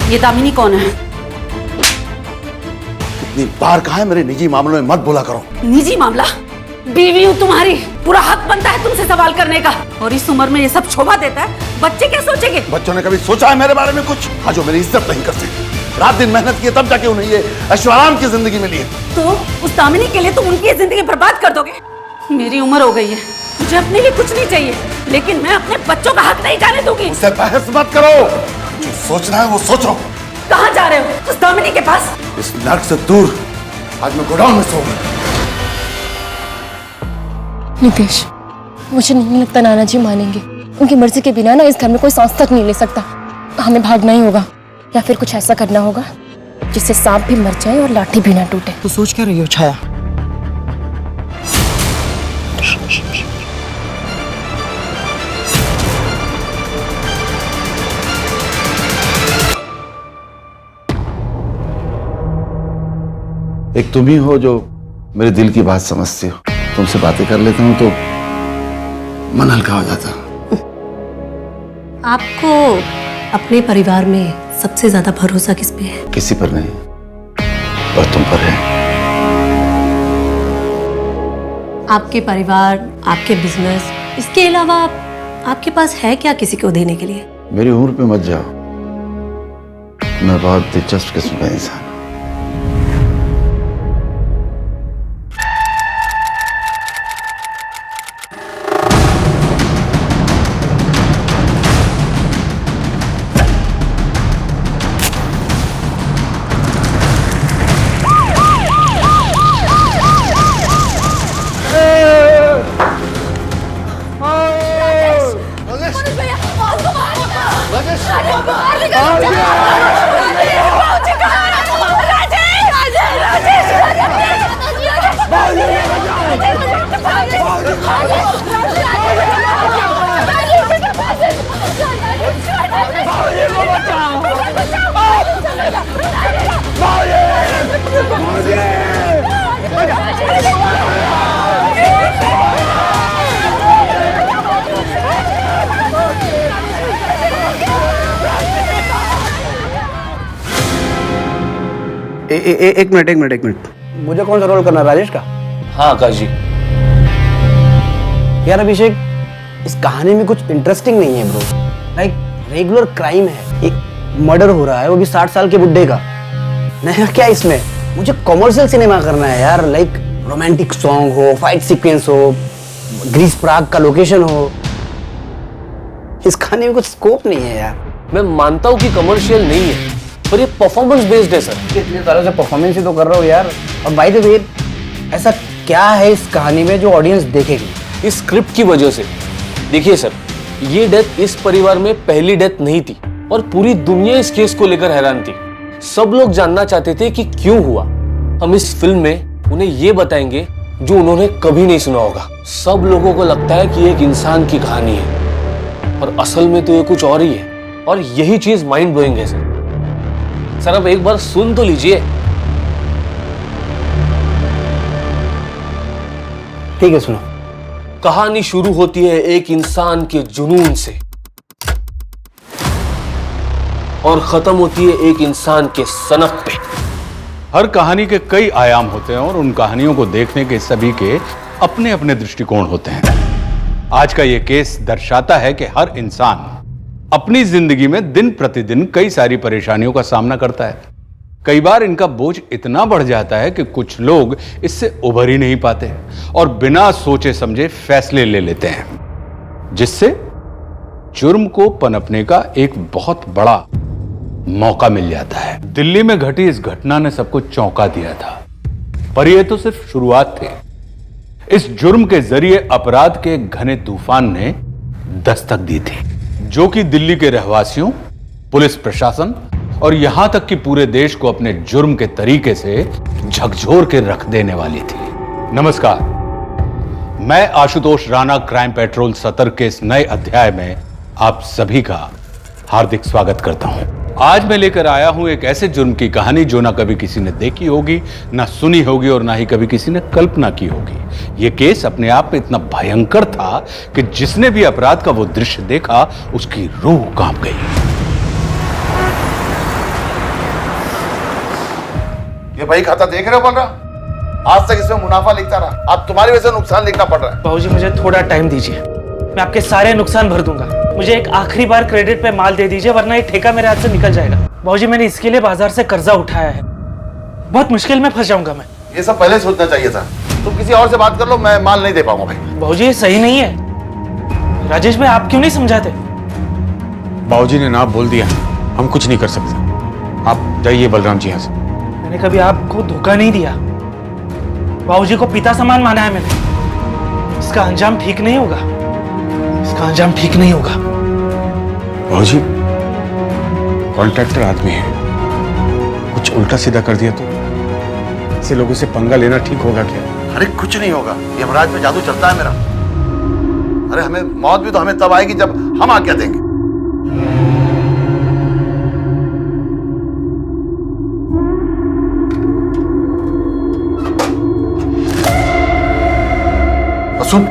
ये दामिनी कौन है? कितनी बार कहा है मेरे निजी मामलों में मत बोला करो। निजी मामला? बीवी हूँ तुम्हारी, पूरा हक बनता है तुमसे सवाल करने का। और इस उम्र में ये सब शोभा देता है, बच्चे क्या सोचेंगे? बच्चों ने कभी सोचा है मेरे बारे में कुछ? हाँ, जो मेरी इज्जत नहीं करते, रात दिन मेहनत की तब जाके उन्हें ये ऐशोआराम की जिंदगी मिली है। तो उस दामिनी के लिए तुम उनकी जिंदगी बर्बाद कर दोगे? मेरी उम्र हो गई है, मुझे अपने लिए कुछ नहीं चाहिए, लेकिन मैं अपने बच्चों का हक नहीं जाने दूंगी। उससे बहस मत करो, जो सोचना है वो सोचो। कहाँ जा रहे हो? उस दामिनी के पास? इस नर्क से दूर। आज मैं गोडाउन में सोऊंगा। नितेश, मुझे नहीं लगता नाना जी मानेंगे। उनकी मर्जी के बिना ना इस घर में कोई सांस तक नहीं ले सकता। हमें भागना ही होगा, या फिर कुछ ऐसा करना होगा जिससे सांप भी मर जाए और लाठी भी ना टूटे। तू सोच क्या रही हो छाया? एक तुम ही हो जो मेरे दिल की बात समझती हो। तुमसे बातें कर लेता हूँ तो मन हल्का हो जाता। आपको अपने परिवार में सबसे ज्यादा भरोसा किस पे है? किसी पर नहीं, और तुम पर है। आपके परिवार, आपके बिजनेस, इसके अलावा आपके पास है क्या किसी को देने के लिए? मेरी उम्र पे मत जाओ, मैं बहुत दिलचस्प किस्म का इंसान हूं। एक मिनट। मुझे कौन सा रोल करना है, राजेश का? हाँ आकाश जी। यार अभिषेक, इस कहानी में कुछ इंटरेस्टिंग नहीं है ब्रो। लाइक रेगुलर क्राइम है, एक मर्डर हो रहा है, वो भी 60 साल के बुड्ढे का। नया क्या इसमें? मुझे कॉमर्शियल सिनेमा करना है यार। लाइक रोमांटिक सॉन्ग हो, फाइट सीक्वेंस हो, ग्रीस प्राग का लोकेशन हो। इस कहानी में कुछ स्कोप नहीं है यार। मैं मानता हूँ कि कमर्शियल नहीं है, पर ये परफॉर्मेंस बेस्ड है सर। इतने सालों से परफॉर्मेंस ही तो कर रहा हूँ यार। और बाय द वे, ऐसा क्या है इस कहानी में जो ऑडियंस देखेगी? इस स्क्रिप्ट की वजह से। देखिए सर, ये डेथ इस परिवार में पहली डेथ नहीं थी, और पूरी दुनिया इस केस को लेकर हैरान थी। सब लोग जानना चाहते थे कि क्यों हुआ। हम इस फिल्म में उन्हें ये बताएंगे जो उन्होंने कभी नहीं सुना होगा। सब लोगों को लगता है कि एक इंसान की कहानी है, और असल में तो ये कुछ और ही है, और यही चीज माइंड ब्लोइंग है सर। सर अब एक बार सुन तो लीजिए। ठीक है, सुनो। कहानी शुरू होती है एक इंसान के जुनून से, और खत्म होती है एक इंसान के सनक पे। हर कहानी के कई आयाम होते हैं, और उन कहानियों को देखने के सभी के अपने अपने दृष्टिकोण होते हैं। आज का ये केस दर्शाता है कि हर इंसान अपनी जिंदगी में दिन प्रतिदिन कई सारी परेशानियों का सामना करता है। कई बार इनका बोझ इतना बढ़ जाता है कि कुछ लोग इससे उभर ही नहीं पाते और बिना सोचे समझे फैसले ले लेते हैं, जिससे जुर्म को पनपने का एक बहुत बड़ा मौका मिल जाता है। दिल्ली में घटी इस घटना ने सबको चौंका दिया था, पर यह तो सिर्फ शुरुआत थी। इस जुर्म के जरिए अपराध के घने तूफान ने दस्तक दी थी, जो कि दिल्ली के रहवासियों, पुलिस प्रशासन और यहां तक कि पूरे देश को अपने जुर्म के तरीके से झकझोर के रख देने वाली थी। नमस्कार, मैं आशुतोष राणा क्राइम पेट्रोल सतर्क के इस नए अध्याय में आप सभी का हार्दिक स्वागत करता हूं। आज मैं लेकर आया हूं एक ऐसे जुर्म की कहानी जो ना कभी किसी ने देखी होगी, ना सुनी होगी, और ना ही कभी किसी ने कल्पना की होगी। यह केस अपने आप में इतना भयंकर था कि जिसने भी अपराध का वो दृश्य देखा, उसकी रूह कांप गई। ये बही खाता देख रहे हो बलराम? आज तक इसमें मुनाफा लिखता रहा, अब तुम्हारी वजह से नुकसान लिखना पड़ रहा है। बाबूजी मुझे थोड़ा टाइम दीजिए, मैं आपके सारे नुकसान भर दूंगा। मुझे एक आखिरी बार क्रेडिट पे माल दे दीजिए, वरना ये ठेका मेरे हाथ से निकल जाएगा। बाबूजी मैंने इसके लिए बाजार से कर्जा उठाया है, बहुत मुश्किल में फंस जाऊंगा मैं। ये सब पहले सोचना चाहिए था। तुम किसी और से बात कर लो, मैं माल नहीं दे पाऊंगा भाई। बाबूजी ये सही नहीं है। राजेश भाई आप क्यों नहीं समझाते? बाबूजी ने ना बोल दिया, हम कुछ नहीं कर सकते। आप जाइए बलराम जी यहाँ से। मैंने कभी आपको धोखा नहीं दिया, बाबूजी को पिता समान माना है मैंने। इसका अंजाम ठीक नहीं होगा, इसका अंजाम ठीक नहीं होगा। बाबूजी कॉन्ट्रैक्टर आदमी है, कुछ उल्टा सीधा कर दिया तो ऐसे लोगों से पंगा लेना ठीक होगा क्या? अरे कुछ नहीं होगा, यमराज में जादू चलता है मेरा। अरे हमें मौत भी तो हमें तब आएगी जब हम आज्ञा देंगे। सुन,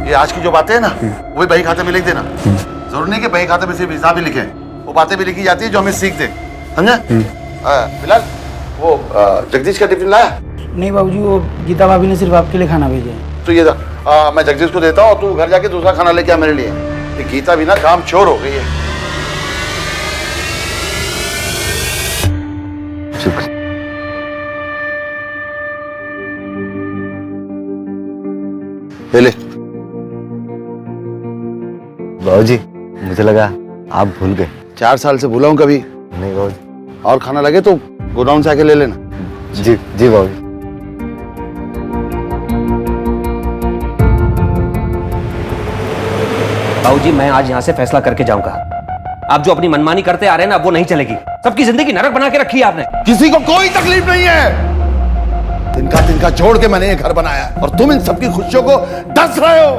ये आज की जो बातें हैं ना, वो भी बही खाते में लिख देना। जरूर नहीं कि बही खाते में सिर्फ हिसाब ही लिखे, वो बातें भी लिखी जाती है जो हमें सीख दे, समझा? बिलाल, वो जगदीश का टिफिन लाया? नहीं बाबूजी, वो गीता भाभी ने सिर्फ आपके लिए खाना भेजा है। तो ये मैं जगदीश को देता हूँ, तू घर जाके दूसरा खाना लेके आ मेरे लिए। ये गीता भी ना काम चोर हो गई है। शुक्र। ले बाबूजी मुझे लगा आप भूल गए। 4 साल से भूला हूँ कभी नहीं बाबूजी। और खाना लगे तो गोडाउन से आके ले लेना। जी जी बाबूजी। बाबूजी मैं आज यहाँ से फैसला करके जाऊंगा। आप जो अपनी मनमानी करते आ रहे हैं ना, वो नहीं चलेगी। सबकी जिंदगी नरक बना के रखी है आपने। किसी को कोई तकलीफ नहीं है। तिनका जोड़ के मैंने ये घर बनाया और तुम इन सबकी खुशियों को डस रहे हो।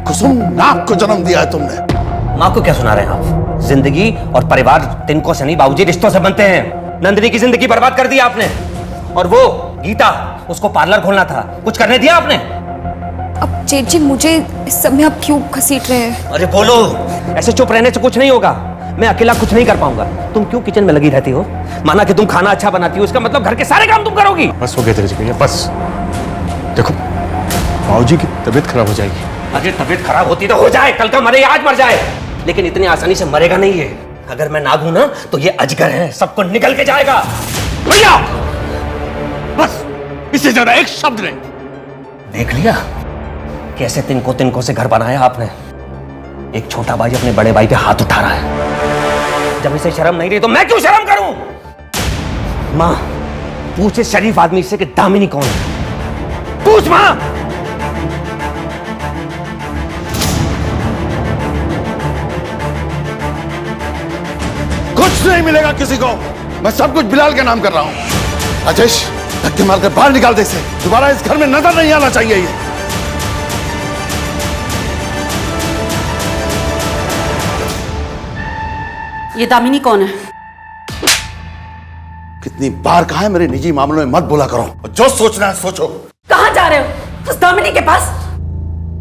कुसुम नाक को जन्म दिया है तुमने। माँ को क्या सुना रहे हैं आप? जिंदगी और परिवार तिनको से नहीं बाबूजी, रिश्तों से बनते हैं। नंदिनी की जिंदगी बर्बाद कर दी आपने। और वो गीता, उसको पार्लर खोलना था, कुछ करने दिया आपने? अब जेठ जी मुझे इस समय आप क्यों घसीट रहे हैं? अरे बोलो, ऐसे चुप रहने से कुछ नहीं होगा। मैं अकेला कुछ नहीं कर पाऊंगा। तुम क्यों किचन में लगी रहती हो? माना कि तुम खाना अच्छा बनाती हो, इसका मतलब घर के सारे काम तुम करोगी। बस हो गया तेरे भैया, बस। देखो बाबूजी की तबीयत खराब हो जाएगी। अगर तबीयत खराब होती तो हो जाए, कल का मरे या आज मर जाए, लेकिन इतनी आसानी से मरेगा नहीं है। अगर मैं ना हूं ना तो ये अजगर है, सबको निकल के जाएगा। भैया बस, इससे ज्यादा एक शब्द नहीं। देख लिया कैसे तिनको से घर बनाया आपने। एक छोटा भाई अपने बड़े भाई पे हाथ उठा रहा है। जब इसे शर्म नहीं रही तो मैं क्यों शर्म करूं? मां पूछे शरीफ आदमी से कि दामिनी कौन है। पूछ मां। कुछ नहीं मिलेगा किसी को। मैं सब कुछ बिलाल के नाम कर रहा हूं। राजेश, धक्के मारकर बाहर निकाल दे इसे। दोबारा इस घर में नजर नहीं आना चाहिए ये। ये दामिनी कौन है? कितनी बार कहा है मेरे निजी मामलों में मत बोला करो, और जो सोचना है सोचो। कहाँ जा रहे हो? उस दामिनी के पास?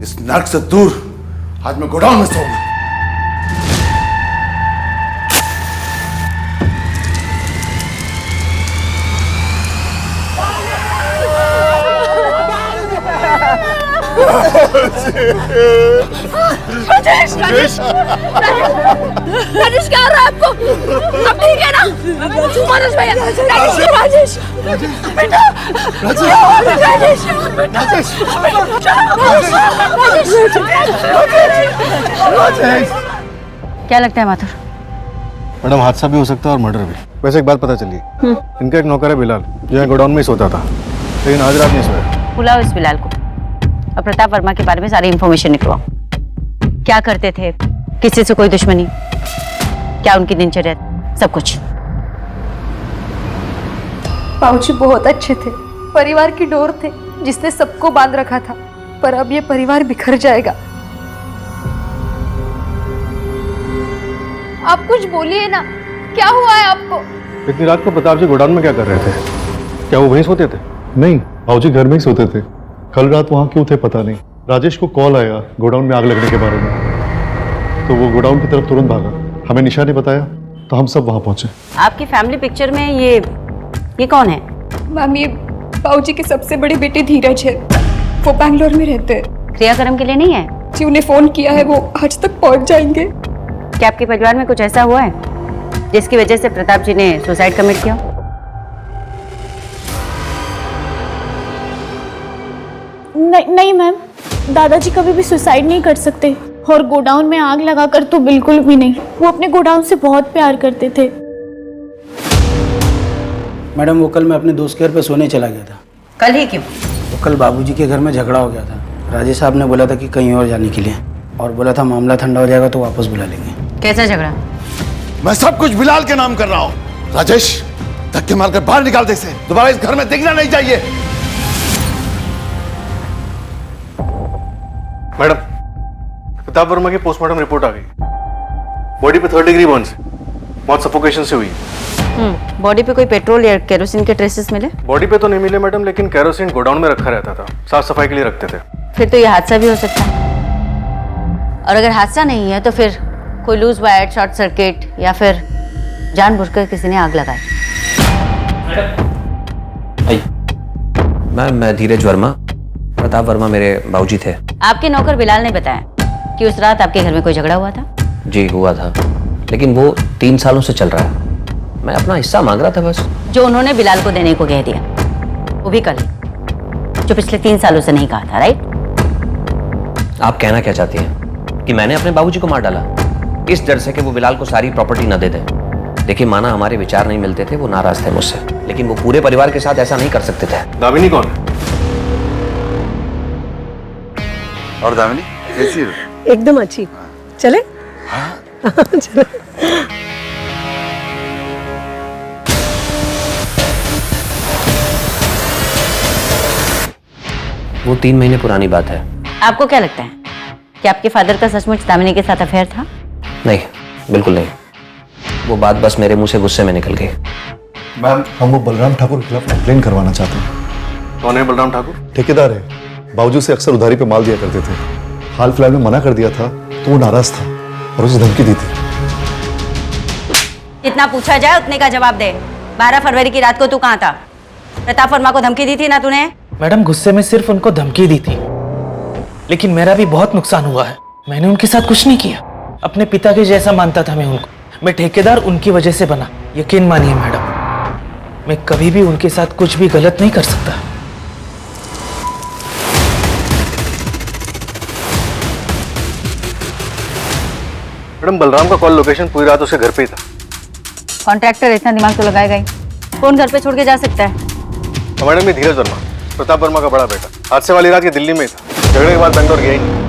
इस नर्क से दूर आज मैं गोडाउन में सोऊंगा। राजेश क्या हो रहा है आपको? अब ठीक है ना? मनोज भैया, राजेश बेटा, क्या लगता है माथुर? मैडम हादसा भी हो सकता है और मर्डर भी। वैसे एक बात पता चली, इनका एक नौकर है बिलाल, जो यहाँ गोडाउन में ही सोता था, लेकिन आज रात नहीं सोया। बुलाओ इस बिलाल को और प्रताप वर्मा के बारे में सारी इंफॉर्मेशन निकलवाओ। क्या करते थे, किसी से कोई दुश्मनी, क्या उनकी दिनचर्या, सब कुछ। बाबूजी बहुत अच्छे थे, परिवार की डोर थे जिसने सबको बांध रखा था, पर अब ये परिवार बिखर जाएगा। आप कुछ बोलिए ना, क्या हुआ है आपको? इतनी रात को प्रताप जी गोडाउन में क्या कर रहे थे? क्या वो वहीं सोते थे? नहीं, बाबूजी घर में ही सोते थे। कल रात वहाँ क्यों थे पता नहीं। राजेश को कॉल आया गोडाउन में आग लगने के बारे में, तो वो गोडाउन की तरफ तुरंत भागा। हमें निशा ने बताया तो हम सब वहाँ पहुंचे। आपकी फैमिली पिक्चर में ये ये कौन है? मैम ये बाबूजी के सबसे बड़े बेटे धीरज है, वो बैंगलोर में रहते हैं। क्रियाक्रम के लिए नहीं है? जी उन्हें फोन किया है, वो आज तक पहुंच जाएंगे। क्या आपके परिवार में कुछ ऐसा हुआ है जिसकी वजह से प्रताप जी ने सुसाइड कमिट किया? नहीं मैम, दादाजी कभी भी सुसाइड नहीं कर सकते, और गोडाउन में आग लगाकर तो बिल्कुल भी नहीं। वो अपने गोडाउन से बहुत प्यार करते थे। मैडम वो कल मैं अपने दोस्त के घर पे सोने चला गया था। कल ही क्यों? तो कल बाबूजी के घर में झगड़ा हो गया था। राजेश साहब ने बोला था कि कहीं और जाने के लिए, और बोला था मामला ठंडा हो जाएगा तो वापस बुला लेंगे। कैसा झगड़ा? मैं सब कुछ बिलाल के नाम कर रहा हूँ। राजेश, धक्के मारकर बाहर निकाल दे इसे, दोबारा इस घर में दिखना नहीं चाहिए। मैडम, प्रताप वर्मा की पोस्टमार्टम रिपोर्ट आ गई। बॉडी पे 3rd डिग्री बर्न्स, मौत सफोकेशन से हुई। बॉडी पे कोई पेट्रोल या केरोसिन के ट्रेसेस मिले? बॉडी पे तो नहीं मिले मैडम, लेकिन केरोसिन गोडाउन में रखा रहता था, साफ सफाई के लिए रखते थे। फिर तो ये हादसा भी हो सकता है। और अगर हादसा नहीं है तो फिर कोई लूज वायर, शॉर्ट सर्किट, या फिर जानबूझकर किसी ने आग लगाई। मैम मैं धीरज वर्मा, प्रताप वर्मा मेरे बाबूजी थे। आपके नौकर बिलाल ने बताया कि उस रात आपके घर में कोई झगड़ा हुआ था? जी हुआ था, लेकिन वो 3 सालों से चल रहा है। मैं अपना हिस्सा मांग रहा था बस। जो उन्होंने बिलाल को देने को कह दिया, वो भी कल, जो पिछले 3 सालों से नहीं कहा था, राइट? आप कहना क्या चाहती हैं कि मैंने अपने बाबूजी को मार डाला इस डर से कि वो बिलाल को सारी प्रॉपर्टी ना दे दे? देखिए माना हमारे विचार नहीं मिलते थे, वो नाराज थे मुझसे, लेकिन वो पूरे परिवार के साथ ऐसा नहीं कर सकते थे। दामिनी कौन है? और दामिनी कैसी हो? एकदम अच्छी। चले? चलो। वो 3 महीने पुरानी बात है। आपको क्या लगता है कि आपके फादर का सचमुच दामिनी के साथ अफेयर था? नहीं, बिल्कुल नहीं। वो बात बस मेरे मुंह से गुस्से में निकल गई। मैम हम वो बलराम ठाकुर के खिलाफ कंप्लेन करवाना चाहते हैं। कौन है बलराम ठाकुर? ठेकेदार है, बाबूजी से अक्सर उधारी पे माल दिया करते थे। हाल फिलहाल में मना कर दिया था तो वो नाराज था और उसे धमकी दी थी। जितना पूछा जाए उतने का जवाब दे। 12 फरवरी की रात को तू कहाँ था? प्रताप वर्मा को धमकी दी थी ना तूने? मैडम गुस्से में सिर्फ उनको धमकी दी थी, लेकिन मेरा भी बहुत नुकसान हुआ है। मैंने उनके साथ कुछ नहीं किया। अपने पिता के जैसा मानता था मैं उनको। मैं ठेकेदार उनकी वजह से बना। यकीन मानिए मैडम, मैं कभी भी उनके साथ कुछ भी गलत नहीं कर सकता। मैडम बलराम का कॉल लोकेशन पूरी रात उसके घर पे ही था। कॉन्ट्रैक्टर इतना दिमाग तो लगाएगा ही, फोन घर पे छोड़ के जा सकता है। तो मैडम ये धीरज वर्मा, प्रताप वर्मा का बड़ा बेटा, हादसे वाली रात ये दिल्ली में ही था, झगड़े के बाद बैंगलोर गया ही नहीं।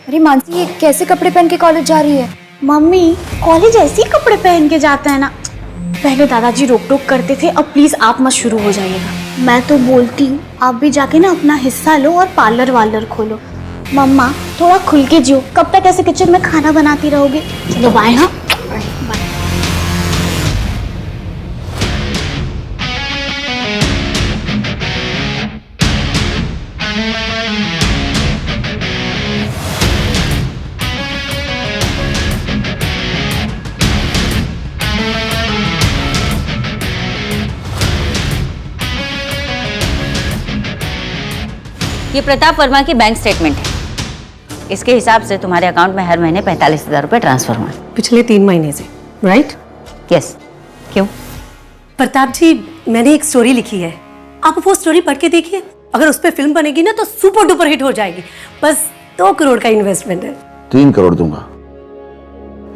अरे मानसी ये कैसे कपड़े पहन के कॉलेज जा रही है? मम्मी कॉलेज ऐसे ही कपड़े पहन के जाते हैं ना। पहले दादाजी रोक टोक करते थे, अब प्लीज आप मत शुरू हो जाइएगा। मैं तो बोलती हूँ आप भी जाके ना अपना हिस्सा लो और पार्लर वार्लर खोलो। मम्मा थोड़ा खुल के जियो, कब तक ऐसे किचन में खाना बनाती रहोगे? चलो बाय। हाँ बाय। ये प्रताप वर्मा की बैंक स्टेटमेंट है। इसके हिसाब से तुम्हारे अकाउंट में हर महीने 45,000 रुपए ट्रांसफर हुए पिछले 3 महीने से, राइट? यस। क्यों? प्रताप जी, मैंने एक स्टोरी लिखी है, आप वो स्टोरी पढ़ के देखिए। अगर उस पर फिल्म बनेगी ना तो सुपर डुपर हिट हो जाएगी। बस 2 करोड़ का इन्वेस्टमेंट है। 3 करोड़ दूंगा,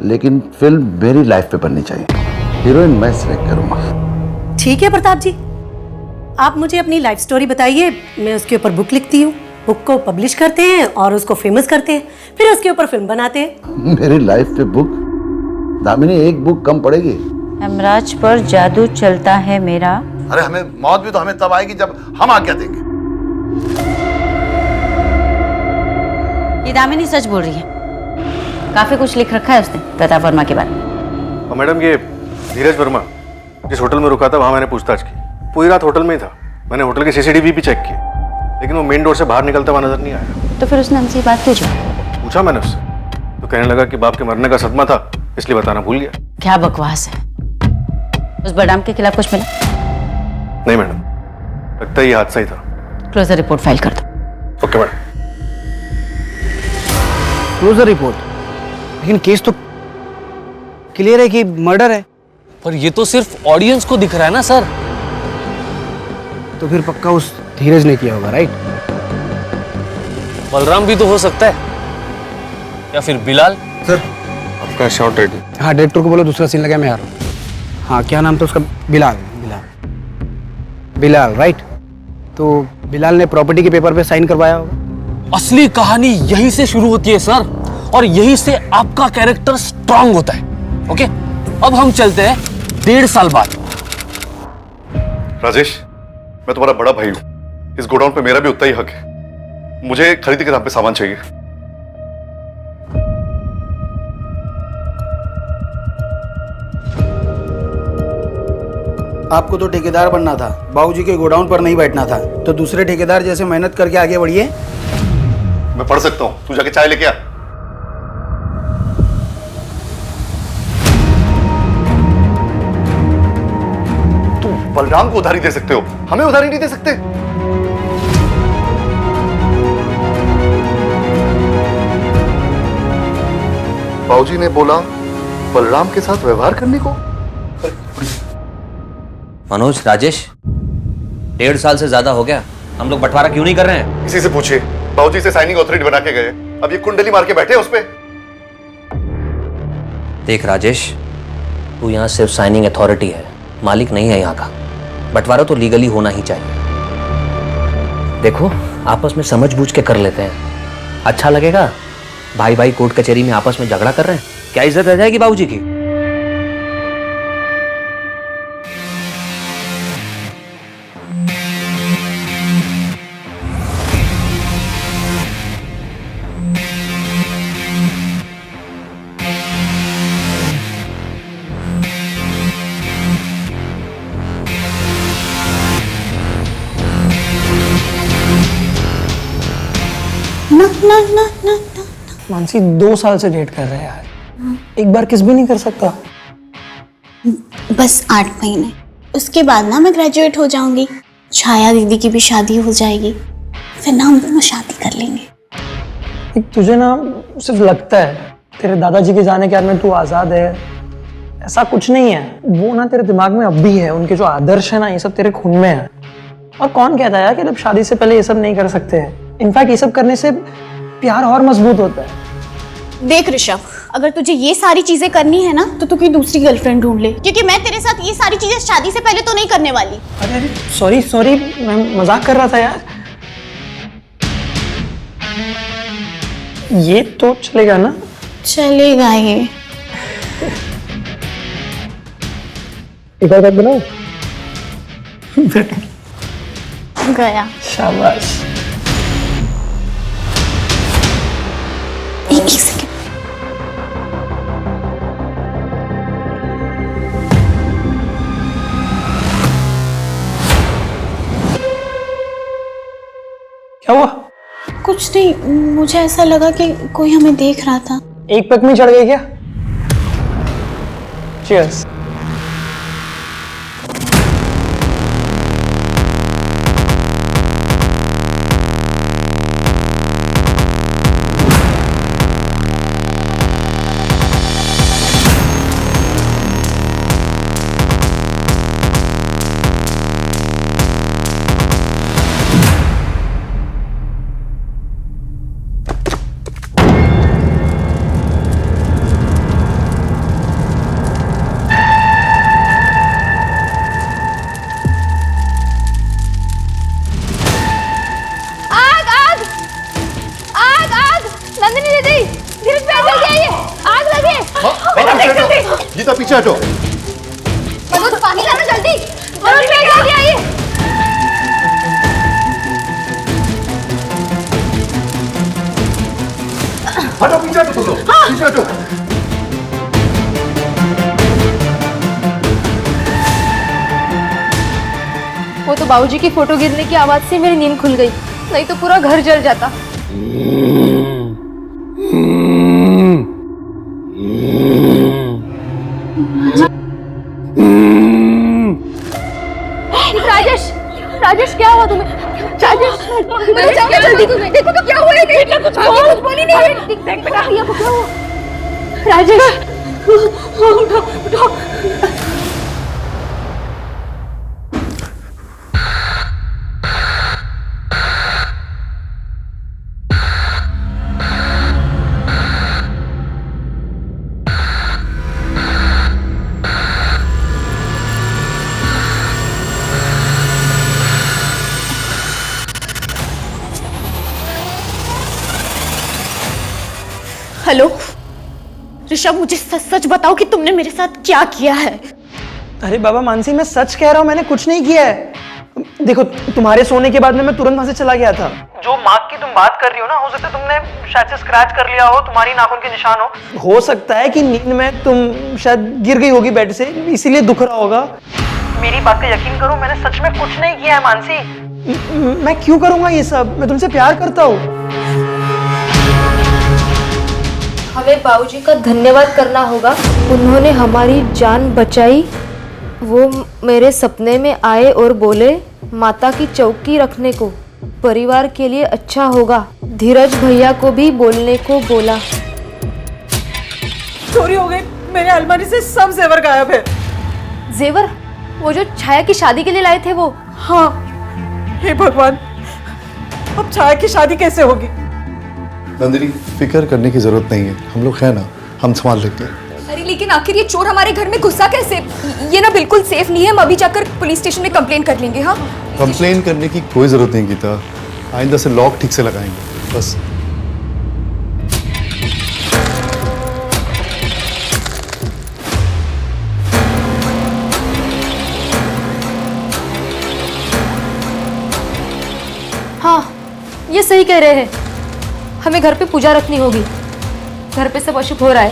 लेकिन फिल्म मेरी लाइफ पे बननी चाहिए। हीरोइन मैं सिलेक्ट करूंगा। ठीक है प्रताप जी, आप मुझे अपनी लाइफ स्टोरी बताइए, मैं उसके ऊपर बुक लिखती हूँ। बुक को पब्लिश करते हैं और उसको फेमस करते हैं, फिर उसके ऊपर फिल्म बनाते हैं। मेरी लाइफ पे बुक? दामिनी एक बुक कम पड़ेगी। हेमराज पर जादू चलता है मेरा। अरे हमें मौत भी तो हमें तब आएगी जब हम आज्ञा देंगे। ये दामिनी सच बोल रही है, काफी कुछ लिख रखा है उसने प्रताप वर्मा के बारे में। और मैडम ये धीरज वर्मा जिस होटल में रुका था वहां मैंने पूछताछ की, पूरी रात होटल में ही था। मैंने होटल के CCTV भी चेक किए, लेकिन वो मेन डोर से बाहर निकलता हुआ नजर नहीं आया। तो फिर उसने हमसे बात क्यों? पूछा मैंने उससे, तो कहने लगा कि बाप के मरने का सदमा था इसलिए बताना भूल गया। क्या बकवास है। उस बदाम के खिलाफ कुछ मिला? नहीं मैडम, लगता है ये हादसा ही था। क्लोजर रिपोर्ट फाइल कर दो। Okay madam. Closure report? लेकिन केस तो क्लियर है कि मर्डर है। पर ये तो सिर्फ ऑडियंस को दिख रहा है ना सर। तो फिर पक्का उस धीरज ने किया होगा, राइट? बलराम भी तो हो सकता है, या फिर बिलाल। सर आपका शॉट रेडी। हाँ, डायरेक्टर को बोलो दूसरा सीन लगा, मैं आ रहा हूँ। हाँ, क्या नाम था उसका? बिलाल। बिलाल, राइट? तो बिलाल ने प्रॉपर्टी के पेपर पे साइन करवाया होगा। असली कहानी यहीं से शुरू होती है सर, और यहीं से आपका कैरेक्टर स्ट्रांग होता है। ओके, अब हम चलते हैं 1.5 साल बाद। राजेश, मैं तुम्हारा बड़ा भाई हूं। इस गोडाउन पे मेरा भी उतना ही हक है। मुझे खरीदी के नाम पे सामान चाहिए। आपको तो ठेकेदार बनना था, बाबूजी के गोडाउन पर नहीं बैठना था। तो दूसरे ठेकेदार जैसे मेहनत करके आगे बढ़िए। मैं पढ़ सकता हूं, तू जाके चाय लेके आ। तू बलराम को उधारी दे सकते हो, हमें उधारी नहीं दे सकते। बाबूजी ने बोला बलराम के साथ व्यवहार करने को। मनोज, राजेश, 1.5 साल से ज्यादा हो गया, हम लोग बंटवारा क्यों नहीं कर रहे हैं? इसी से पूछिए। बाबूजी से साइनिंग अथॉरिटी बना के गए, अब ये कुंडली मार के बैठे उस पे। देख राजेश, तू यहाँ सिर्फ साइनिंग अथॉरिटी है, मालिक नहीं है यहाँ का। बंटवारा तो लीगली होना ही चाहिए। देखो, आपस में समझ बूझ के कर लेते हैं, अच्छा लगेगा। भाई भाई कोर्ट कचहरी में आपस में झगड़ा कर रहे हैं, क्या इज्जत रह जाएगी बाबूजी की? ना मानसी 2 साल से डेट कर रहे हैं यार, एक बार किस भी नहीं कर सकता? बस 8 महीने, उसके बाद ना मैं ग्रेजुएट हो जाऊंगी, छाया दीदी की भी शादी हो जाएगी, फिर ना हम दोनों शादी कर लेंगे। तुझे ना सिर्फ लगता है तेरे दादाजी के जाने के बाद में तू आजाद है, ऐसा कुछ नहीं है। वो ना तेरे दिमाग में अब भी है, उनके जो आदर्श है ना, ये सब तेरे खून में है। और कौन कहता है यार कि जब शादी से पहले ये सब नहीं कर सकते हैं? इनफैक्ट ये सब करने से प्यार और मजबूत होता है। देख ऋषभ, अगर तुझे ये सारी चीजें करनी है ना तो तू कोई दूसरी गर्लफ्रेंड ढूंढ ले, क्योंकि मैं तेरे साथ ये सारी चीजें शादी से पहले तो नहीं करने वाली। अरे सॉरी, मैं मजाक कर रहा था यार। ये तो चलेगा ना? चलेगा ये। इधर बनाओ। गया। शाबाश। एक सेकंड। क्या हुआ? कुछ नहीं, मुझे ऐसा लगा कि कोई हमें देख रहा था। एक पग में चढ़ गई क्या? Cheers. गीता पीछे हटो। मनोज पानी लाना जल्दी। मनोज पे जल्दी आइए। हटो, पीछे हटो तुम लोग, पीछे हटो। वो तो बाबूजी की फोटो गिरने की आवाज से मेरी नींद खुल गई, नहीं तो पूरा घर जल जाता। हुआ तुम्हें? जल्दी देखो तो क्या हुआ है? बेटा कुछ बोली नहीं। देख बेटा भैया को क्या हुआ? राजेश उठो उठो। हेलो ऋषभ, मुझे सच सच बताओ कि तुमने मेरे साथ क्या किया है। अरे बाबा मानसी, मैं सच कह रहा हूँ, मैंने कुछ नहीं किया है। देखो, तुम्हारे सोने के बाद में मैं तुरंत वहां से चला गया था। जो मार्क की तुम बात कर रही हो ना, हो सकता है तुमने शायद से स्क्रैच कर लिया हो, तुम्हारी नाखून के निशान हो सकता है कि नींद में तुम शायद गिर गई होगी बेड से, इसीलिए दुख रहा होगा। मेरी बात का यकीन करो, मैंने सच में कुछ नहीं किया है मानसी। मैं क्यों करूंगा ये सब? मैं तुमसे प्यार करता हूँ। हमें बाबूजी का धन्यवाद करना होगा, उन्होंने हमारी जान बचाई। वो मेरे सपने में आए और बोले माता की चौकी रखने को, परिवार के लिए अच्छा होगा। धीरज भैया को भी बोलने को बोला। चोरी हो गई, मेरे अलमारी से सब जेवर गायब है। जेवर? वो जो छाया की शादी के लिए लाए थे वो? हाँ। हे भगवान, अब छाया की शादी कैसे होगी? नंदिनी, फिक्र करने की जरूरत नहीं है, हम लोग हैं ना, हम संभाल लेते हैं। अरे लेकिन आखिर ये चोर हमारे घर में घुसा कैसे? ये ना बिल्कुल सेफ नहीं है, हम अभी जाकर पुलिस स्टेशन में कंप्लेन कर लेंगे। हाँ, कंप्लेन करने की कोई जरूरत नहीं गीता, आइंदा से लॉक ठीक से लगाएंगे बस। हाँ, ये सही कह रहे हैं, हमें घर पे पूजा रखनी होगी। घर पे सब अशुभ हो रहा है।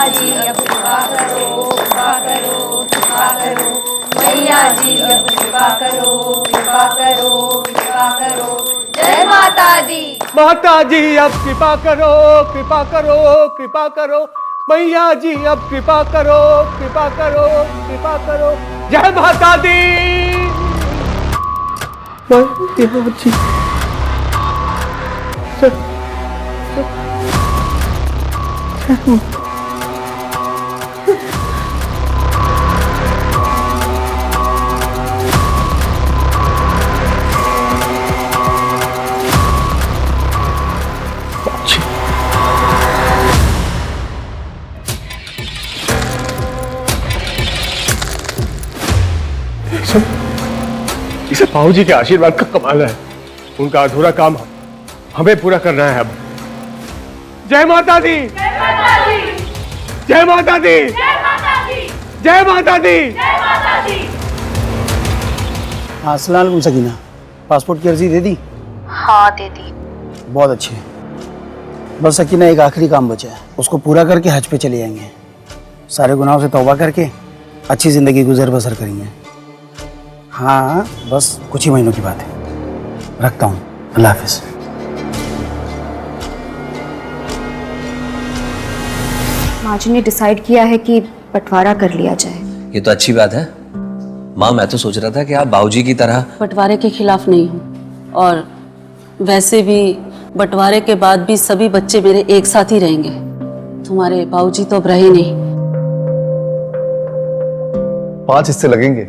जी अब कृपा करो, कृपा करो, कृपा करो। मैया जी अब कृपा करो, कृपा करो, कृपा करो। जय माता दी। माता जी अब कृपा करो, कृपा करो, कृपा करो। मैया जी अब कृपा करो, कृपा करो, कृपा करो। जय माता दी। इसे बाबूजी के आशीर्वाद का कमाल है। उनका अधूरा काम हमें पूरा करना है अब। जय माता दी। जय माता दी। जय माता दी। जय माता दी। हाँ, अस्सलाम वालेकुम सकीना, पासपोर्ट की अर्जी दे दी? हाँ दे दी। बहुत अच्छे। बस सकीना, एक आखिरी काम बचा है, उसको पूरा करके हज पे चले जाएंगे। सारे गुनाहों से तौबा करके अच्छी जिंदगी गुजर बसर करेंगे। हाँ, बस कुछ ही महीनों की बात है। रखता हूँ, अल्लाह हाफिज। माँ जी ने डिसाइड किया है कि बंटवारा कर लिया जाए। ये तो अच्छी बात है माँ। मैं तो सोच रहा था कि आप बाबूजी की तरह बंटवारे के खिलाफ नहीं हूँ, और वैसे भी बंटवारे के बाद भी सभी बच्चे मेरे एक साथ ही रहेंगे। तुम्हारे बाबूजी तो अब रहे नहीं। 5 हिस्से लगेंगे।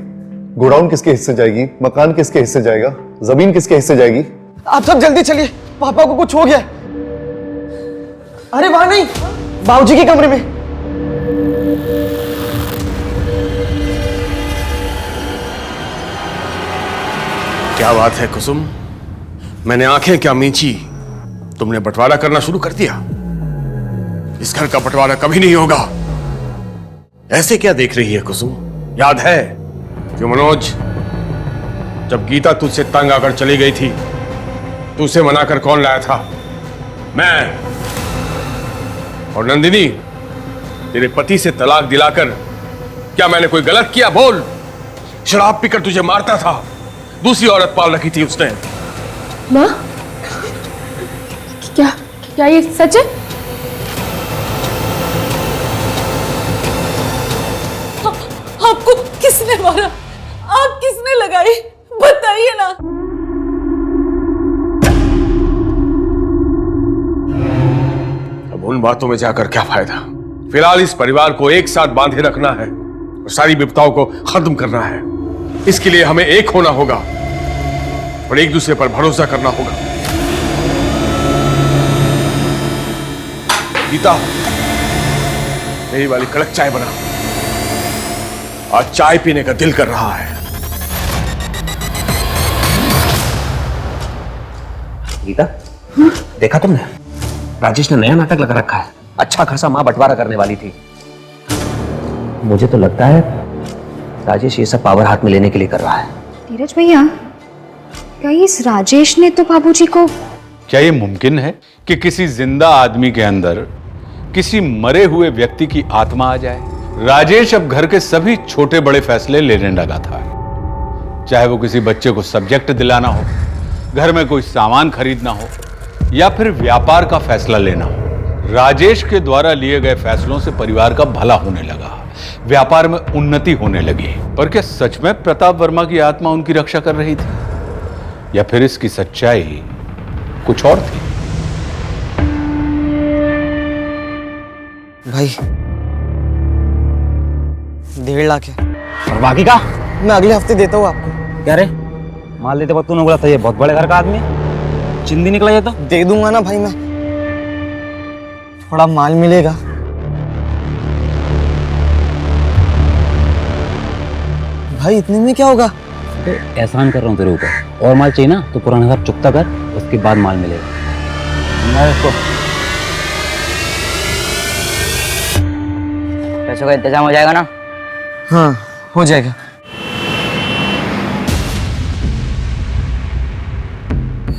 गोडाउन किसके हिस्से जाएगी, मकान किसके हिस्से जाएगा, जमीन किसके हिस्से जाएगी? आप सब जल्दी चलिए, पापा को कुछ हो गया। अरे वहां नहीं, बाबूजी के कमरे में। क्या बात है कुसुम, मैंने आंखें क्या मींची, तुमने बंटवारा करना शुरू कर दिया। इस घर का बंटवारा कभी नहीं होगा। ऐसे क्या देख रही है कुसुम? याद है कि मनोज, जब गीता तुझसे तंग आकर चली गई थी, तुझसे मनाकर कौन लाया था? मैं। और नंदिनी, तेरे पति से तलाक दिलाकर क्या मैंने कोई गलत किया? बोल। शराब पीकर तुझे मारता था, दूसरी औरत पाल रखी थी उसने। माँ, क्या ये सच है? किसने मारा? आग किसने लगाई? बताइए ना। अब उन बातों में जाकर क्या फायदा? फिलहाल इस परिवार को एक साथ बांधे रखना है और सारी विपदाओं को खत्म करना है। इसके लिए हमें एक होना होगा और एक दूसरे पर भरोसा करना होगा। गीता, यही वाली कड़क चाय बना। आज चाय पीने का दिल कर रहा है। गीता, देखा तुमने? राजेश ने नया नाटक लगा रखा है। अच्छा खासा मां बंटवारा करने वाली थी। मुझे तो लगता है राजेश ये सब पावर हाथ में लेने के लिए कर रहा है। धीरज भैया, क्या इस राजेश ने तो बाबूजी को... क्या ये मुमकिन है कि किसी जिंदा आदमी के अंदर किसी मरे हुए व्यक्ति की आत्मा आ जाए? राजेश अब घर के सभी छोटे बड़े फैसले लेने लगा था, चाहे वो किसी बच्चे को सब्जेक्ट दिलाना हो, घर में कोई सामान खरीदना हो या फिर व्यापार का फैसला लेना हो। राजेश के द्वारा लिए गए फैसलों से परिवार का भला होने लगा, व्यापार में उन्नति होने लगी। पर क्या सच में प्रताप वर्मा की आत्मा उनकी रक्षा कर रही थी या फिर इसकी सच्चाई कुछ और थी? भाई 1.5 लाख है। और बाकी का मैं अगले हफ्ते देता हूँ आपको। क्या रे, माल देते वक्त तूने बोला था ये बहुत बड़े घर का आदमी है, चिंदी निकला ये तो। दे दूंगा ना भाई, मैं थोड़ा माल मिलेगा। भाई इतने में क्या होगा? एहसान कर रहा हूँ तेरे ऊपर। और माल चाहिए ना तो पुराना घर चुकता कर, उसके बाद माल मिलेगा। इसको पैसों का इंतजाम हो जाएगा ना? हाँ हो जाएगा।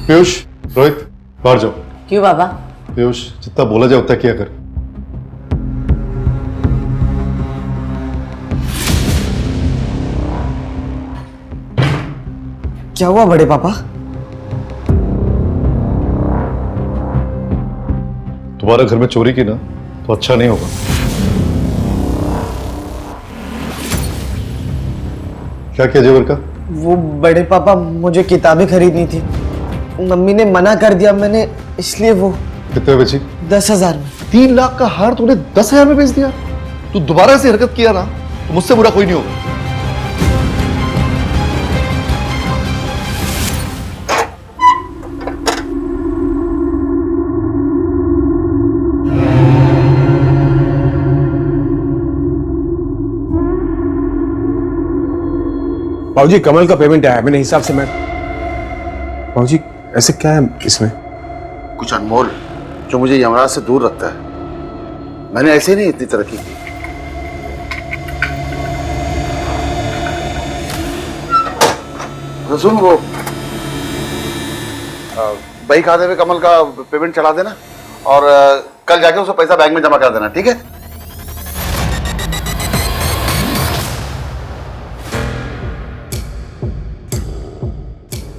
पीयूष, रोहित, बाहर जाओ। क्यों बाबा? पीयूष, जितना बोला जाए उतना किया कर। क्या हुआ बड़े पापा? तुम्हारे घर में चोरी की ना तो अच्छा नहीं होगा। क्या किया जेवर का? वो बड़े पापा, मुझे किताबें खरीदनी थी, मम्मी ने मना कर दिया, मैंने इसलिए वो... कितने बेची? 10,000 में। 3 लाख का हार तूने 10,000 में बेच दिया? तू दोबारा से हरकत किया ना तो मुझसे बुरा कोई नहीं होगा। बाबूजी, कमल का पेमेंट आया, मेरे हिसाब से मैं... बाबूजी, ऐसे क्या है इसमें? कुछ अनमोल जो मुझे यमराज से दूर रखता है। मैंने ऐसे नहीं इतनी तरक्की की। तो सुन, वो बही खाते में कमल का पेमेंट चला देना और कल जाके उसे पैसा बैंक में जमा कर देना, ठीक है?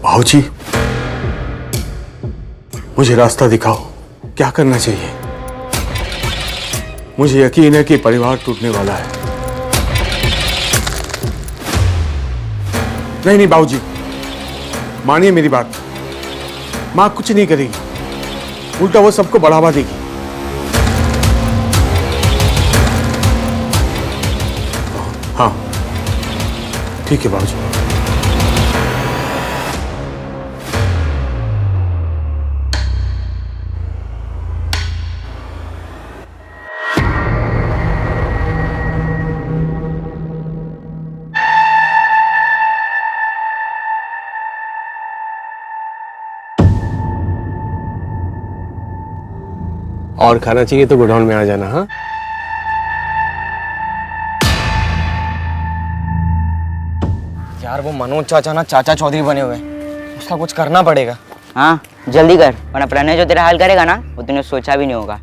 बाबूजी, मुझे रास्ता दिखाओ, क्या करना चाहिए? मुझे यकीन है कि परिवार टूटने वाला है। नहीं नहीं बाबूजी, मानिए मेरी बात, मां कुछ नहीं करेगी, उल्टा वो सबको बढ़ावा देगी। हाँ ठीक है बाबूजी। और खाना चाहिए तो गोडाउन में आ जाना। हाँ यार, वो मनोज चाचा ना चाचा चौधरी बने हुए, उसका कुछ करना पड़ेगा। हाँ जल्दी कर, वरना प्रणय जो तेरा हाल करेगा ना वो तूने सोचा भी नहीं होगा।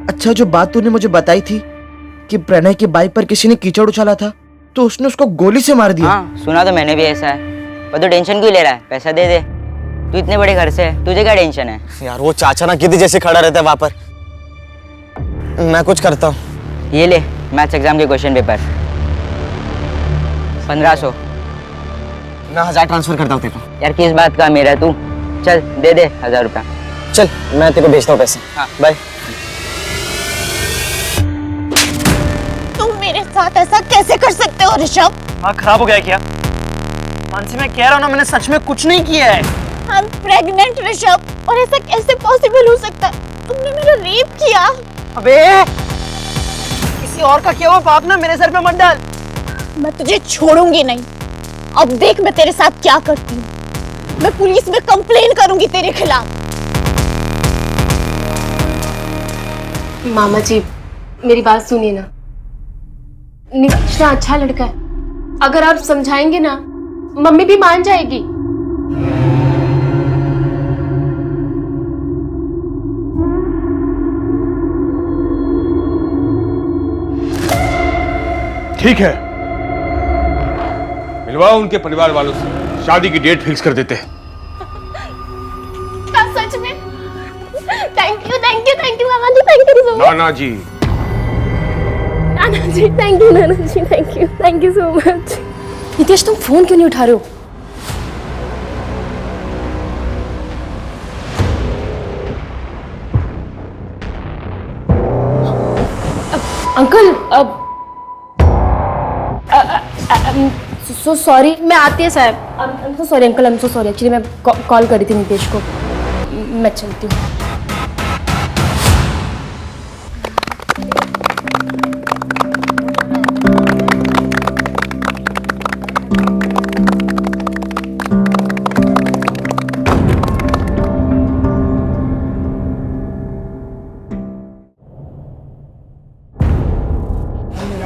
अच्छा, जो बात तूने मुझे बताई थी कि प्रणय की बाइक पर किसी ने कीचड़ उछाला था तो उसने उसको गोली से मार दिया। हाँ सुना तो मैंने भी ऐसा है, पर तू टेंशन क्यों ले रहा है? पैसा दे दे, तू इतने बड़े घर से है, तुझे क्या टेंशन है? यार वो चाचा ना गिद्ध जैसे खड़ा रहता है वहां पर। मैं कुछ करता हूँ। ये ले मैथ्स एग्जाम के क्वेश्चन पेपर, 1500। मैं 1000 ट्रांसफर करता हूँ तेरे को। यार किस बात का मेरा तू, चल दे दे 1000 रुपया। चल मैं तेरे को भेजता हूँ पैसे। हाँ। बाय। तुम मेरे साथ ऐसा कैसे कर सकते हो ऋषभ? हाँ खराब हो गया क्या? मानसी मैं कह रहा हूँ ना, मैंने सच में कुछ नहीं किया है। आई एम प्रेग्नेंट ऋषभ, और ऐसा कैसे पॉसिबल हो सकता है? तुमने मेरा रेप किया। अबे किसी और का किया हुआ पाप ना मेरे सर पे मत डाल। मैं तुझे छोड़ूंगी नहीं। अब देख मैं तेरे साथ क्या करती हूँ। मैं पुलिस में कंप्लेन करूंगी तेरे खिलाफ। मामा जी मेरी बात सुनिए ना, निकिता अच्छा लड़का है, अगर आप समझाएंगे ना मम्मी भी मान जाएगी। ठीक है, मिलवाओ उनके परिवार वालों से, शादी की डेट फिक्स कर देते हैं। क्या सच में? थैंक यू मामा जी, थैंक यू सो मच। नाना जी, नाना जी थैंक यू, नाना जी thank you so much. Nitesh तुम फोन क्यों नहीं उठा रहे हो? अंकल अब सो सॉरी, मैं आती है साहब। I am so sorry uncle, I am so sorry. Actually मैं कॉल करी थी नितेश को, मैं चलती हूँ।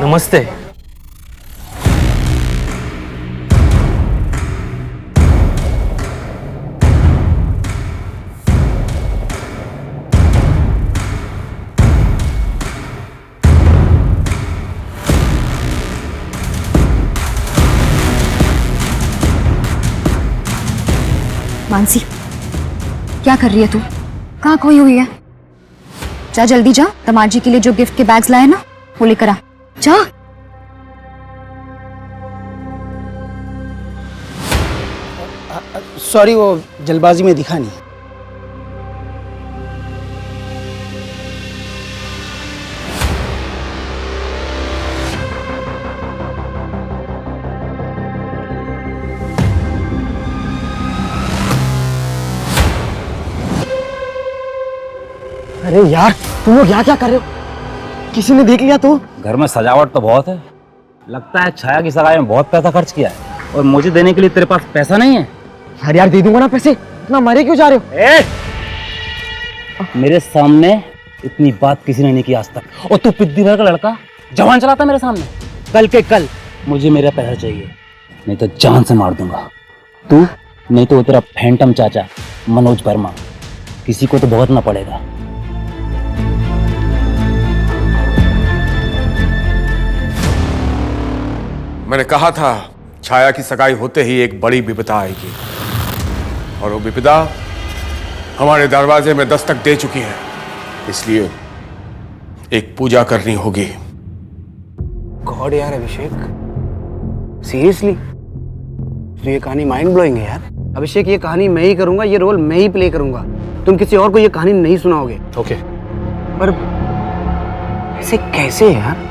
नमस्ते। मानसी क्या कर रही है तू? कहाँ खोई हुई है? जा जल्दी जा, दमाद जी के लिए जो गिफ्ट के बैग्स लाए ना वो लेकर आ। जा। सॉरी वो जल्दबाजी में दिखा नहीं। अरे यार तुम लोग यहाँ क्या कर रहे हो? किसी ने देख लिया तो? घर में सजावट तो बहुत है, लगता है छाया की सगाई में बहुत पैसा खर्च किया है, और मुझे देने के लिए तेरे पास पैसा नहीं है। अरे यार दे दूंगा ना पैसे, इतना मरे क्यों जा रहे हो? मेरे सामने इतनी बात किसी ने नहीं की आज तक, और तू पिद्दी भर का लड़का जवान चलाता मेरे सामने। कल के कल मुझे मेरा पैसा चाहिए, नहीं तो जान से मार दूंगा। तू नहीं तो वो तेरा फैंटम चाचा मनोज वर्मा, किसी को तो भुगतना पड़ेगा। मैंने कहा था छाया की सगाई होते ही एक बड़ी विपदा आएगी, और वो विपदा हमारे दरवाजे में दस्तक दे चुकी है। इसलिए एक पूजा करनी होगी। गॉड यार अभिषेक, सीरियसली तो ये कहानी माइंड ब्लोइंग है यार। अभिषेक ये कहानी मैं ही करूंगा, ये रोल मैं ही प्ले करूंगा, तुम किसी और को ये कहानी नहीं सुनाओगे। ओके। पर ऐसे कैसे यार?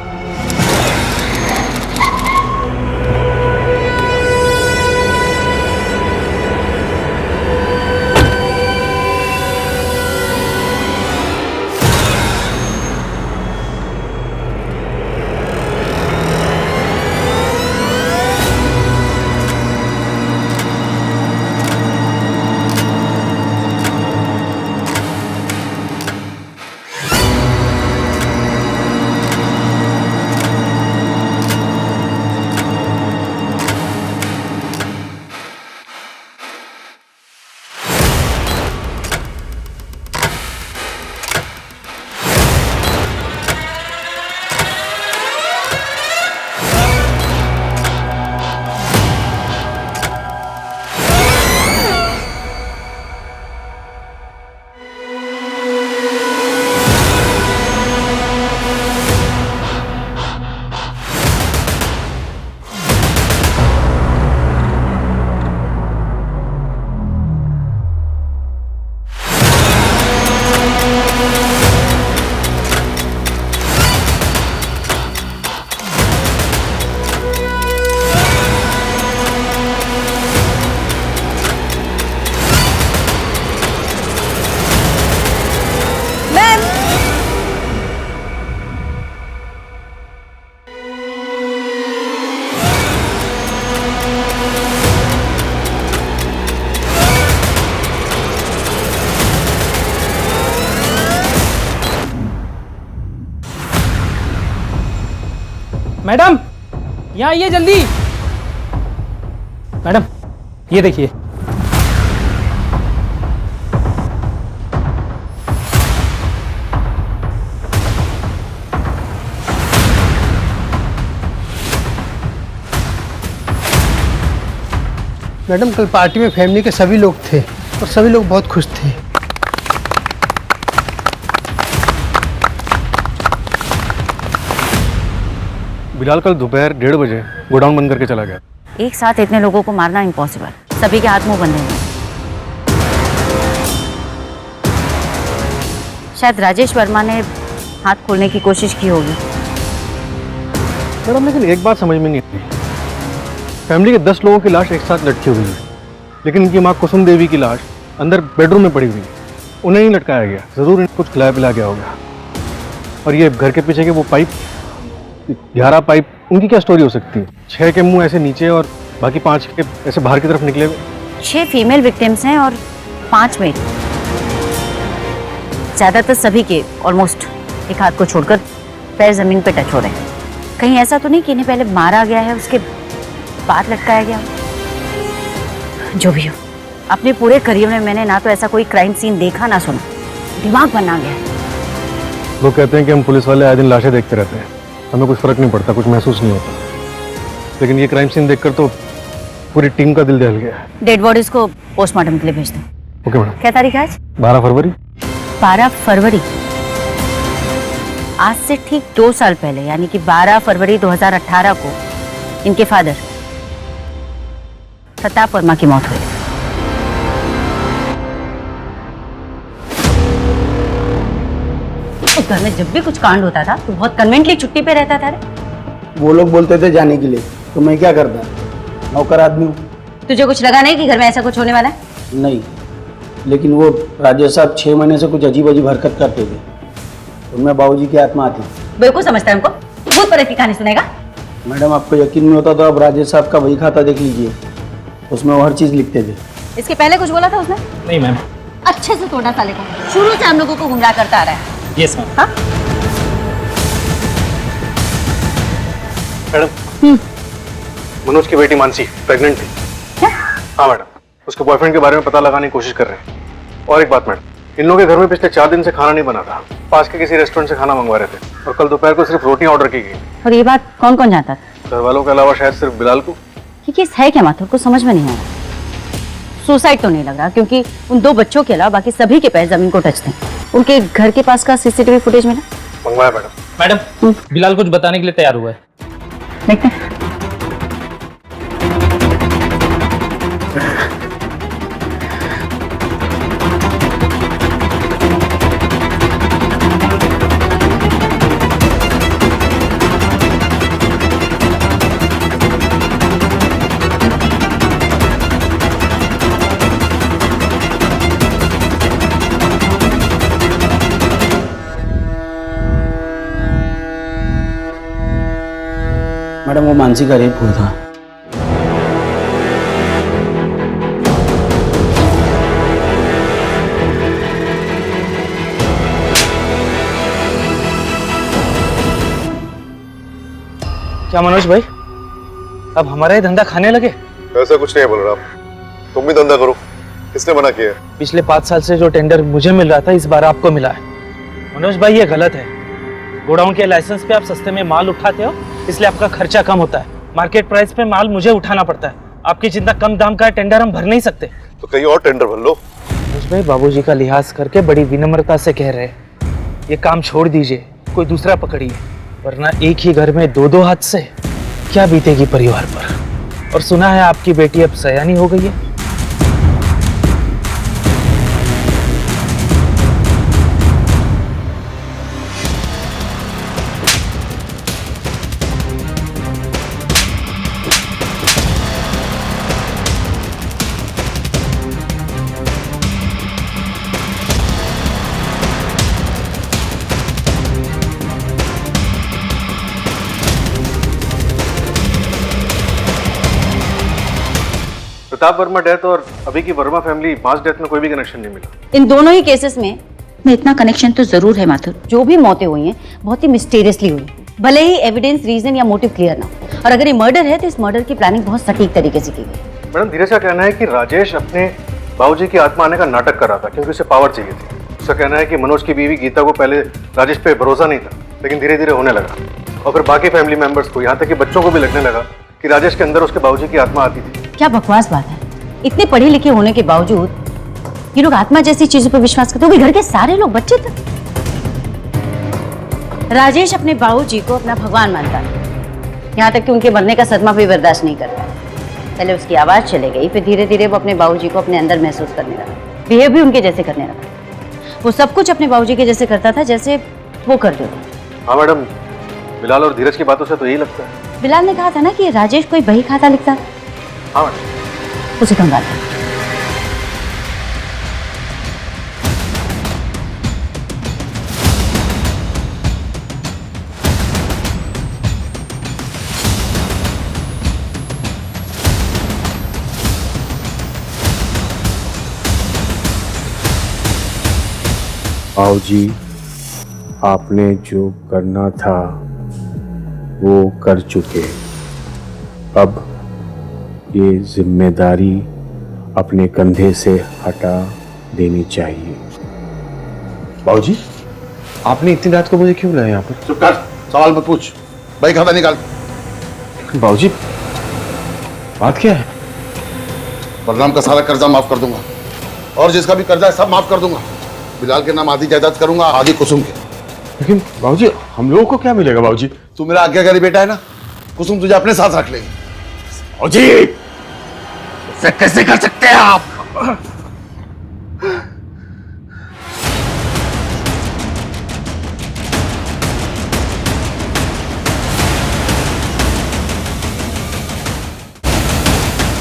मैडम यहाँ आइए जल्दी। मैडम ये देखिए। मैडम कल पार्टी में फैमिली के सभी लोग थे और सभी लोग बहुत खुश थे। बिलाल कल दोपहर 1:30 बजे गोडाउन बंद करके चला गया। एक साथ इतने लोगों को मारना इम्पॉसिबल। सभी के हाथ मुंह बंधे हैं। शायद राजेश वर्मा ने हाथ खोलने की कोशिश की होगी। मैडम लेकिन एक बात समझ में नहीं आती, फैमिली के 10 लोगों की लाश एक साथ लटकी हुई है, लेकिन इनकी माँ कुसुम देवी की लाश अंदर बेडरूम में पड़ी हुई है। उन्हें नहीं लटकाया गया, जरूर इनको कुछ खिलाया पिलाया गया होगा। और ये घर के पीछे के वो पाइप, 11 पाइप, उनकी क्या स्टोरी हो सकती है? 6 के मुंह ऐसे नीचे और बाकी 5 के ऐसे बाहर की तरफ निकले हुए। 6 फीमेल विक्टिम्स हैं और 5 मेल। ज्यादातर सभी के ऑलमोस्ट एक हाथ को छोड़कर पैर जमीन पे टच हो रहे हैं। कहीं ऐसा तो नहीं कि इन्हें पहले मारा गया है उसके बाद लटकाया गया? जो भी हो, अपने पूरे करियर में मैंने ना तो ऐसा कोई क्राइम सीन देखा ना सुना। दिमाग बना गया है। लोग कहते हैं कि हम पुलिस वाले आए दिन लाशें देखते रहते हैं, हमें कुछ फर्क नहीं पड़ता, कुछ महसूस नहीं होता, लेकिन ये क्राइम सीन देखकर तो पूरी टीम का दिल दहल गया। डेड बॉडीज को पोस्टमार्टम के लिए भेज दो। Okay madam. क्या तारीख है आज? 12 फरवरी। 12 फरवरी। आज से ठीक 2 साल पहले यानी कि 12 फरवरी 2018 को इनके फादर प्रताप वर्मा की मौत हुई। उस घर में जब भी कुछ कांड होता था तो बहुत कन्वेंटली छुट्टी पे रहता था रे। वो लोग बोलते थे जाने के लिए, तो मैं क्या करता, नौकर आदमी हूँ। तुझे कुछ लगा नहीं कि घर में ऐसा कुछ होने वाला है? नहीं, लेकिन वो राजेश साहब 6 महीने से कुछ अजीब अजीब हरकत करते थे, उनमें बाबूजी की आत्मा आती। बिल्कुल समझता है हमको, भूत प्रेत की कहानी सुनेगा। मैडम आपको यकीन नहीं होता तो आप राजेश साहब का वही खाता देख लीजिए, उसमें वो हर चीज लिखते थे। इसके पहले कुछ बोला था उसने? नहीं मैम। अच्छे से तोड़ा साले को, शुरू से हम लोगों को गुमराह करता आ रहा है। Yes ma'am. हाँ? मैडम, मनोज की बेटी मानसी प्रेग्नेंट थी। क्या? हाँ मैडम, उसके बॉयफ्रेंड के बारे में पता लगाने की कोशिश कर रहे हैं। और एक बात मैडम, इन लोगों के घर में पिछले 4 दिन से खाना नहीं बना था, पास के किसी रेस्टोरेंट से खाना मंगवा रहे थे और कल दोपहर को सिर्फ रोटियां ऑर्डर की गई। और ये बात कौन कौन जानता था? घर वालों के अलावा शायद सिर्फ बिलाल को। ये केस है क्या माथुर को समझ में नहीं आ रहा। सुसाइड तो नहीं लग रहा क्योंकि उन 2 बच्चों के अलावा बाकी सभी के पैर जमीन को टच थे। उनके घर के पास का सीसीटीवी फुटेज मिला? मंगवाया मैडम। मैडम बिलाल कुछ बताने के लिए तैयार हुआ है। देखते हैं। मैडम वो मानसी का रेप हुआ था। क्या मनोज भाई, अब हमारा ही धंधा खाने लगे? ऐसा कुछ नहीं है बलराम, तुम भी धंधा करो, किसने मना किया? पिछले 5 साल से जो टेंडर मुझे मिल रहा था इस बार आपको मिला है। मनोज भाई ये गलत है। गोडाउन के लाइसेंस पे आप सस्ते में माल उठाते हो, इसलिए आपका खर्चा कम होता है। मार्केट प्राइस पे माल मुझे उठाना पड़ता है। आपकी जितना कम दाम का टेंडर हम भर नहीं सकते। तो कहीं और टेंडर भर लो। मनोज भाई बाबूजी का लिहाज करके बड़ी विनम्रता से कह रहे हैं, ये काम छोड़ दीजिए, कोई दूसरा पकड़िए, वरना एक ही घर में 2-2 हाथ से क्या बीतेगी परिवार पर। और सुना है आपकी बेटी अब सयानी हो गई है। प्रताप वर्मा डेथ और अभी की वर्मा फैमिली मास डेथ में कोई भी कनेक्शन नहीं मिला। इन दोनों ही केसेस में इतना कनेक्शन तो जरूर है माथुर। जो भी मौतें हुई हैं बहुत ही मिस्टीरियसली हुई। भले ही एविडेंस, रीजन या मोटिव क्लियर ना हो। और अगर ये मर्डर है तो इस मर्डर की प्लानिंग बहुत सटीक तरीके से की गई। मैडम धीरज का कहना है कि राजेश अपने बाबूजी की आत्मा आने का नाटक कर रहा था क्योंकि उसे पावर चाहिए थी। उसका कहना है कि मनोज की बीवी गीता को पहले राजेश पे भरोसा नहीं था, लेकिन धीरे धीरे होने लगा, और फिर बाकी फैमिली मेंबर्स को, यहाँ तक कि बच्चों को भी लगने लगा कि राजेश के अंदर उसके बाबूजी की आत्मा आती थी। क्या बकवास बात है, इतने पढ़े लिखे होने के बावजूद ये लोग आत्मा जैसी चीजों पर विश्वास करते हो। घर के सारे लोग, बच्चे तक। राजेश अपने बाबूजी को अपना भगवान मानता है, यहाँ तक कि उनके मरने का सदमा भी बर्दाश्त नहीं करता। पहले उसकी आवाज चले गई, फिर धीरे धीरे वो अपने बाबूजी को अपने अंदर महसूस करने लगा, बिहेव भी उनके जैसे करने लगा। वो सब कुछ अपने बाबूजी के जैसे करता था जैसे वो करते थे। हाँ मैडम, बिलाल और धीरज की बातों से तो यही लगता है। बिलाल ने कहा था ना कि राजेश कोई बही खाता लिखता था। हाँ मैडम। उसे कंगाल था। बाबूजी, आपने जो करना था वो कर चुके। अब ये जिम्मेदारी अपने कंधे से हटा देनी चाहिए। बाबूजी, आपने इतनी रात को मुझे क्यों बुलाया यहाँ पर? चुप कर, सवाल मत पूछ। भाई खाता निकाल। बाबूजी, बात क्या है? बलराम का सारा कर्जा माफ कर दूंगा, और जिसका भी कर्जा है सब माफ कर दूंगा। बिलाल के नाम आधी जायदाद करूंगा, आधी कुसुम के। लेकिन बाबूजी, हम लोगों को क्या मिलेगा? बाबूजी, तू मेरा आज्ञाकारी बेटा है ना, कुसुम तुझे अपने साथ रख लेगी। बाबूजी, इसे कैसे कर सकते हैं आप?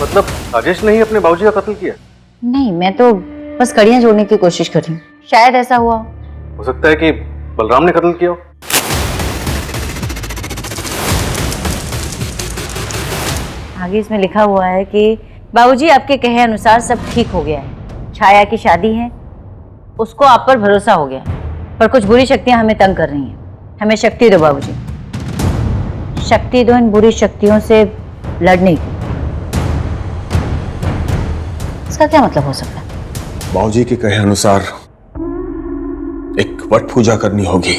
मतलब राजेश ने ही अपने बाबूजी का कत्ल किया? नहीं, मैं तो बस कड़ियां जोड़ने की कोशिश कर रही हूँ। शायद ऐसा हुआ हो सकता है कि बलराम ने कत्ल किया हो। आगे इसमें लिखा हुआ है कि बाबूजी आपके कहे अनुसार सब ठीक हो गया है। छाया की शादी है, उसको आप पर भरोसा हो गया, पर कुछ बुरी शक्तियां हमें तंग कर रही हैं। हमें शक्ति दो बाबूजी, शक्ति दो इन बुरी शक्तियों से लड़ने की। इसका क्या मतलब हो सकता है? बाबूजी के कहे अनुसार एक वट पूजा करनी होगी,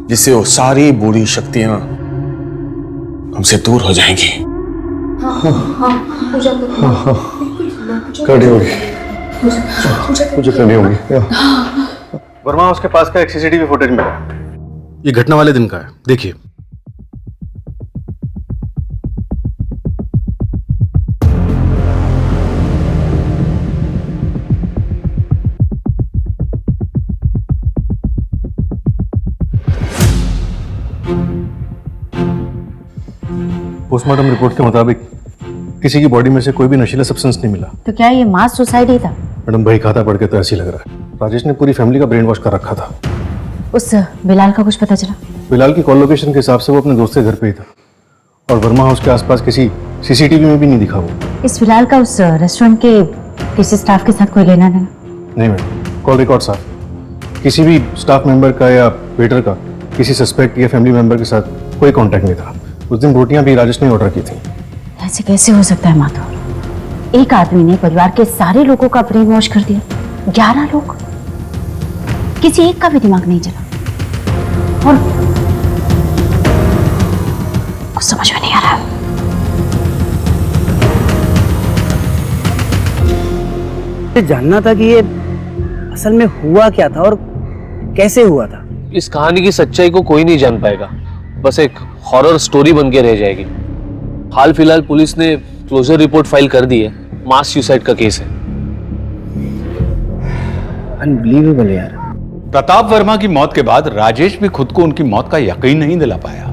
जिससे वो सारी बुरी शक्तियां हमसे दूर हो जाएंगी। पूजा करनी होगी, मुझे करनी होगी। वर्मा, उसके पास का एक सीसीटीवी फुटेज मिला। ये घटना वाले दिन का है, देखिए। पोस्टमार्टम रिपोर्ट के मुताबिक किसी की बॉडी में से कोई भी नशीला सब्सटेंस नहीं मिला। तो क्या ये मास सुसाइड ही था? मैडम, भाई खाता पढ़ के तो ऐसे ही लग रहा है। राजेश ने पूरी फैमिली का ब्रेन वॉश कर रखा था। उस बिलाल का कुछ पता चला? बिलाल की कॉल लोकेशन के हिसाब से वो अपने दोस्त के घर पे ही था, और वर्मा हाउस के आसपास किसी सीसीटीवी में भी नहीं दिखा वो। इस बिलाल का उस रेस्टोरेंट के किसी स्टाफ के साथ कोई लेना देना? नहीं मैडम, कॉल रिकॉर्ड साफ। किसी भी स्टाफ मेंबर का या वेटर का किसी सस्पेक्ट या फैमिली मेंबर के साथ कोई कॉन्टैक्ट नहीं था। उस दिन रोटियां भी राजेश ने ऑर्डर की थी। ऐसे कैसे हो सकता है माधव? एक आदमी ने परिवार के सारे लोगों का ब्रेन वॉश कर दिया। 11 लोग, किसी एक का भी दिमाग नहीं चला। और कुछ समझ में नहीं आ रहा। जानना था कि ये असल में हुआ क्या था और कैसे हुआ था। इस कहानी की सच्चाई को कोई नहीं जान पाएगा, बस एक हॉरर स्टोरी बन के रह जाएगी। हाल फिलहाल पुलिस ने क्लोजर रिपोर्ट फाइल कर दी है। मास सुसाइड का केस है। अनबिलीवेबल यार। प्रताप वर्मा की मौत के बाद राजेश भी खुद को उनकी मौत का यकीन नहीं दिला पाया।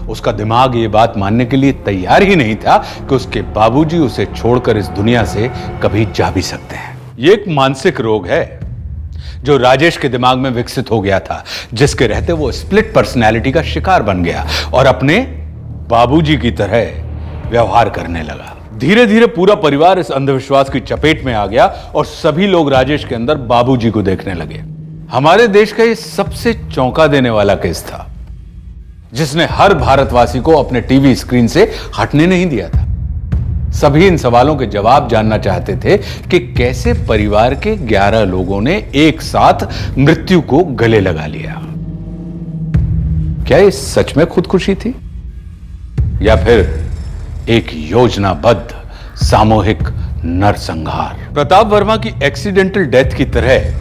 उसका दिमाग ये बात मानने के लिए तैयार ही नहीं था कि उसके बाबूजी उसे छोड़कर इस दुनिया से कभी जा भी सकते हैं। ये एक मानसिक रोग है जो राजेश के दिमाग में विकसित हो गया था, जिसके रहते वो स्प्लिट पर्सनैलिटी का शिकार बन गया और अपने बाबूजी की तरह व्यवहार करने लगा। धीरे धीरे पूरा परिवार इस अंधविश्वास की चपेट में आ गया और सभी लोग राजेश के अंदर बाबूजी को देखने लगे। हमारे देश का ये सबसे चौंका देने वाला केस था। जिसने हर भारतवासी को अपने टीवी स्क्रीन से हटने नहीं दिया था। सभी इन सवालों के जवाब जानना चाहते थे कि कैसे परिवार के 11 लोगों ने एक साथ मृत्यु को गले लगा लिया। क्या ये सच में खुदकुशी थी या फिर एक योजनाबद्ध सामूहिक नरसंहार? प्रताप वर्मा की एक्सीडेंटल डेथ की तरह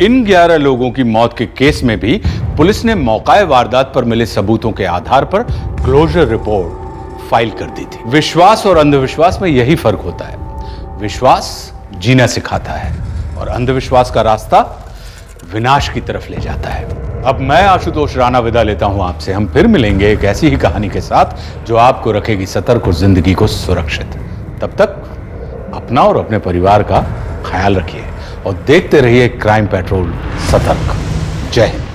इन 11 लोगों की मौत के केस में भी पुलिस ने मौकाए वारदात पर मिले सबूतों के आधार पर क्लोजर रिपोर्ट फाइल कर दी थी। विश्वास और अंधविश्वास में यही फर्क होता है। विश्वास जीना सिखाता है और अंधविश्वास का रास्ता विनाश की तरफ ले जाता है। अब मैं आशुतोष राणा विदा लेता हूं आपसे। हम फिर मिलेंगे एक ऐसी ही कहानी के साथ जो आपको रखेगी सतर्क और जिंदगी को सुरक्षित। तब तक अपना और अपने परिवार का ख्याल रखिए और देखते रहिए क्राइम पेट्रोल सतर्क। जय हिंद।